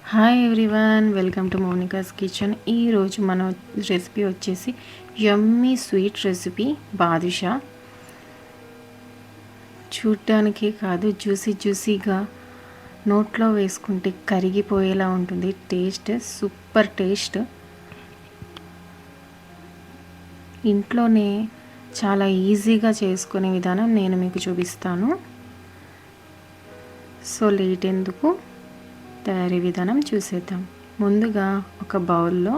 Hi everyone, welcome to Monica's kitchen. ఈరోజు మన recipe వచ్చేసి యమ్మీ స్వీట్ రెసిపీ బాదుషా. చూడ్డానికి కాదు, జ్యూసీగా నోట్లో వేసుకుంటే కరిగిపోయేలా ఉంటుంది. Taste super taste. ఇంట్లోనే చాలా ఈజీగా చేసుకునే విధానం నేను మీకు చూపిస్తాను. సో లేట్ ఎందుకు, తయారీ విధానం చూసేద్దాం. ముందుగా ఒక బౌల్లో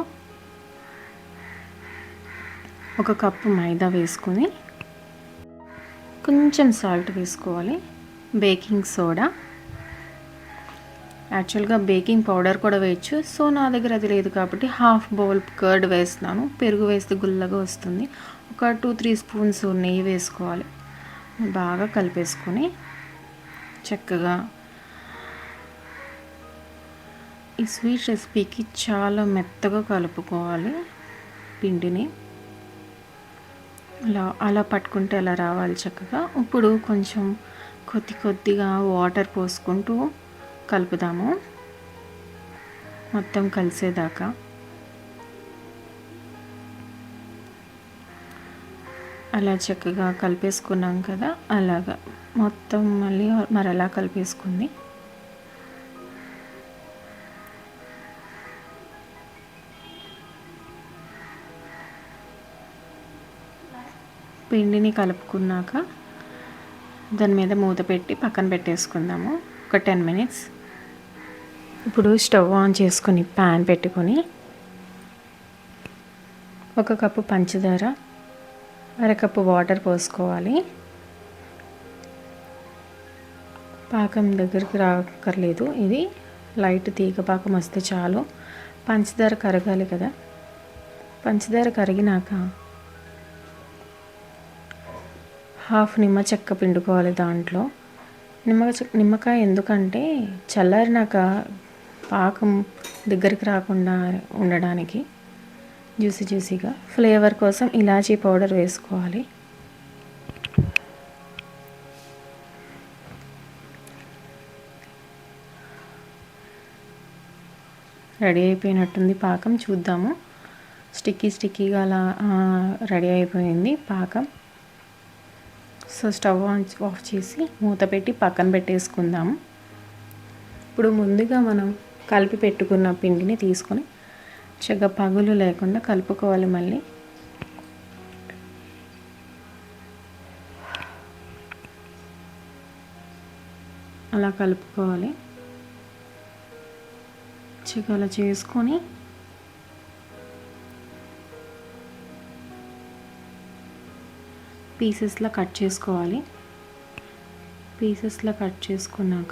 ఒక కప్పు మైదా వేసుకొని కొంచెం సాల్ట్ వేసుకోవాలి, బేకింగ్ సోడా, యాక్చువల్గా బేకింగ్ పౌడర్ కూడా వేయచ్చు. సో నా దగ్గర అది లేదు కాబట్టి హాఫ్ బౌల్ కర్డ్ వేస్తున్నాను. పెరుగు వేస్తే గుల్లగా వస్తుంది. ఒక 2-3 స్పూన్స్ నెయ్యి వేసుకోవాలి. బాగా కలిపేసుకొని చక్కగా ఈ స్వీట్ రెసిపీకి చాలా మెత్తగా కలుపుకోవాలి పిండిని. అలా పట్టుకుంటే అలా రావాలి చక్కగా. ఇప్పుడు కొంచెం కొద్దిగా వాటర్ పోసుకుంటూ కలుపుదాము మొత్తం కలిసేదాకా. అలా చక్కగా కలిపేసుకున్నాం కదా, అలాగా మొత్తం మళ్ళీ అలా కలిపేసుకుంది. పిండిని కలుపుకున్నాక దాని మీద మూత పెట్టి పక్కన పెట్టేసుకుందాము ఒక 10 మినిట్స్. ఇప్పుడు స్టవ్ ఆన్ చేసుకొని ప్యాన్ పెట్టుకొని ఒక కప్పు పంచదార, అరకప్పు వాటర్ పోసుకోవాలి. పాకం దగ్గరికి రాకర్లేదు, ఇది లైట్ తీగ పాకం వస్తే చాలు. పంచదార కరగాలి కదా. పంచదార కరిగినాక హాఫ్ నిమ్మ చెక్క పిండుకోవాలి దాంట్లో. నిమ్మకాయ ఎందుకంటే చల్లారినాక పాకం దగ్గరికి రాకుండా ఉండడానికి, జ్యూసీగా. ఫ్లేవర్ కోసం ఇలాచీ పౌడర్ వేసుకోవాలి. రెడీ అయిపోయినట్టుంది పాకం, చూద్దాము. స్టిక్కీగా అలా రెడీ అయిపోయింది పాకం. సో స్టవ్ ఆఫ్ చేసి మూత పెట్టి పక్కన పెట్టేసుకుందాము. ఇప్పుడు ముందుగా మనం కలిపి పెట్టుకున్న పిండిని తీసుకొని చక్కగా పగులు లేకుండా కలుపుకోవాలి. మళ్ళీ అలా కలుపుకోవాలి. చక్కగా అలా చేసుకొని పీసెస్లా కట్ చేసుకోవాలి. పీసెస్లా కట్ చేసుకున్నాక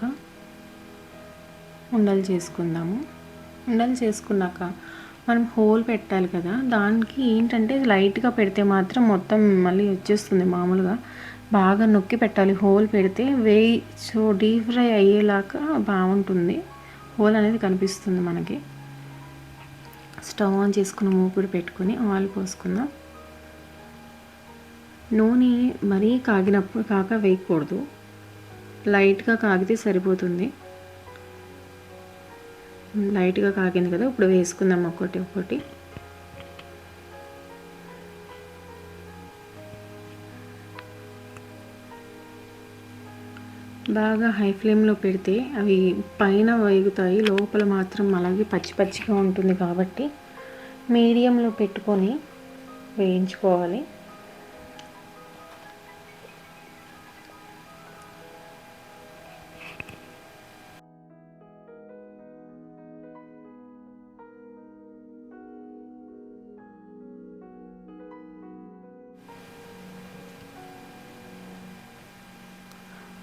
ఉండలు చేసుకుందాము. ఉండలు చేసుకున్నాక మనం హోల్ పెట్టాలి కదా, దానికి ఏంటంటే లైట్గా పెడితే మాత్రం మొత్తం మళ్ళీ వచ్చేస్తుంది. మామూలుగా బాగా నొక్కి పెట్టాలి. హోల్ పెడితే సో డీప్ ఫ్రై అయ్యేలాగా బాగుంటుంది. హోల్ అనేది కనిపిస్తుంది మనకి. స్టవ్ ఆన్ చేసుకుని మూకుడు పెట్టుకొని ఆయిల్ పోసుకుందాం. నూనె మరీ కాగినప్పుడు వేయకూడదు, లైట్గా కాగితే సరిపోతుంది. లైట్గా కాగింది కదా, ఇప్పుడు వేసుకుందాం ఒక్కొక్కటి. బాగా హై ఫ్లేమ్లో పెడితే అవి పైన వేగుతాయి, లోపల మాత్రం అలాగే పచ్చిగా ఉంటుంది. కాబట్టి మీడియంలో పెట్టుకొని వేయించుకోవాలి.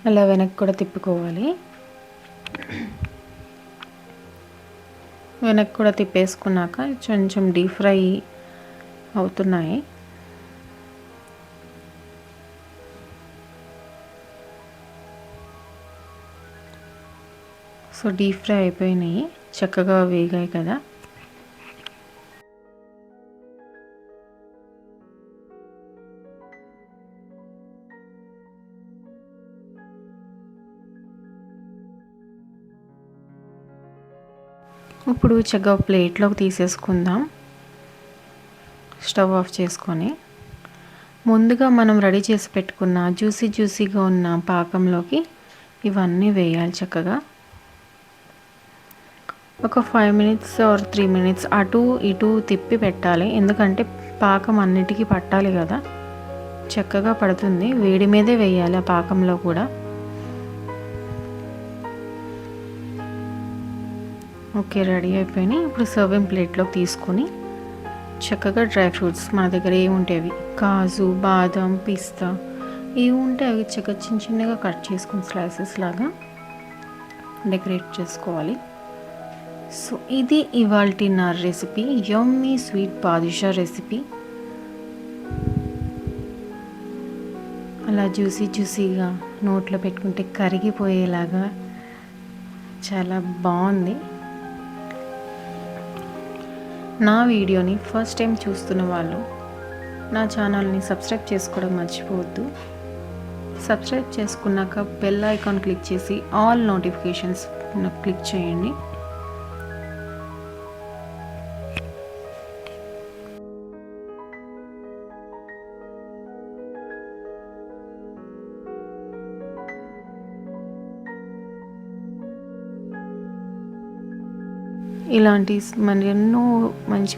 అలా వెనక్కి కూడా తిప్పుకోవాలి. వెనక్కి కూడా తిప్పేసుకున్నాక కొంచెం డీప్ ఫ్రై అవుతున్నాయి. సో డీప్ ఫ్రై అయిపోయినాయి, చక్కగా వేగాయి కదా. ఇప్పుడు చక్కగా ప్లేట్లోకి తీసేసుకుందాం. స్టవ్ ఆఫ్ చేసుకొని ముందుగా మనం రెడీ చేసి పెట్టుకున్న జ్యూసీగా ఉన్న పాకంలోకి ఇవన్నీ వేయాలి. చక్కగా ఒక 5 మినిట్స్ ఆర్ 3 మినిట్స్ అటు ఇటు తిప్పి పెట్టాలి. ఎందుకంటే పాకం అన్నిటికీ పట్టాలి కదా, చక్కగా పడుతుంది. వేడి మీదే వేయాలి ఆ పాకంలో కూడా. ఓకే, రెడీ అయిపోయినాయి. ఇప్పుడు సర్వింగ్ ప్లేట్లోకి తీసుకొని చక్కగా డ్రై ఫ్రూట్స్ మన దగ్గర ఏముంటాయి, కాజు, బాదం, పిస్తా ఏవి ఉంటే అవి చక్కగా చిన్నగా కట్ చేసుకుని స్లైసెస్ లాగా డెకరేట్ చేసుకోవాలి. సో ఇది ఇవాల్టి నా రెసిపీ, యమ్మీ స్వీట్ బాదుషా రెసిపీ. అలా జ్యూసీగా నోట్లో పెట్టుకుంటే కరిగిపోయేలాగా చాలా బాగుంది. నా వీడియోని ఫస్ట్ టైం చూస్తున్న వాళ్ళు నా ఛానల్ని సబ్స్క్రైబ్ చేసుకోవడం మర్చిపోవద్దు. సబ్స్క్రైబ్ చేసుకున్నాక బెల్ ఐకాన్ క్లిక్ చేసి ఆల్ నోటిఫికేషన్స్ క్లిక్ చేయండి. ఇలాంటి మరి ఎన్నో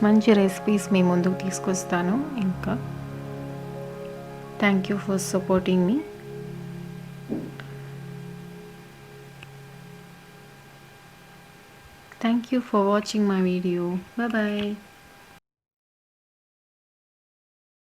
మంచి రెసిపీస్ మీ ముందుకు తీసుకొస్తాను. ఇంకా థ్యాంక్ యూ ఫర్ సపోర్టింగ్ మీ. Thank you for watching my video. Bye.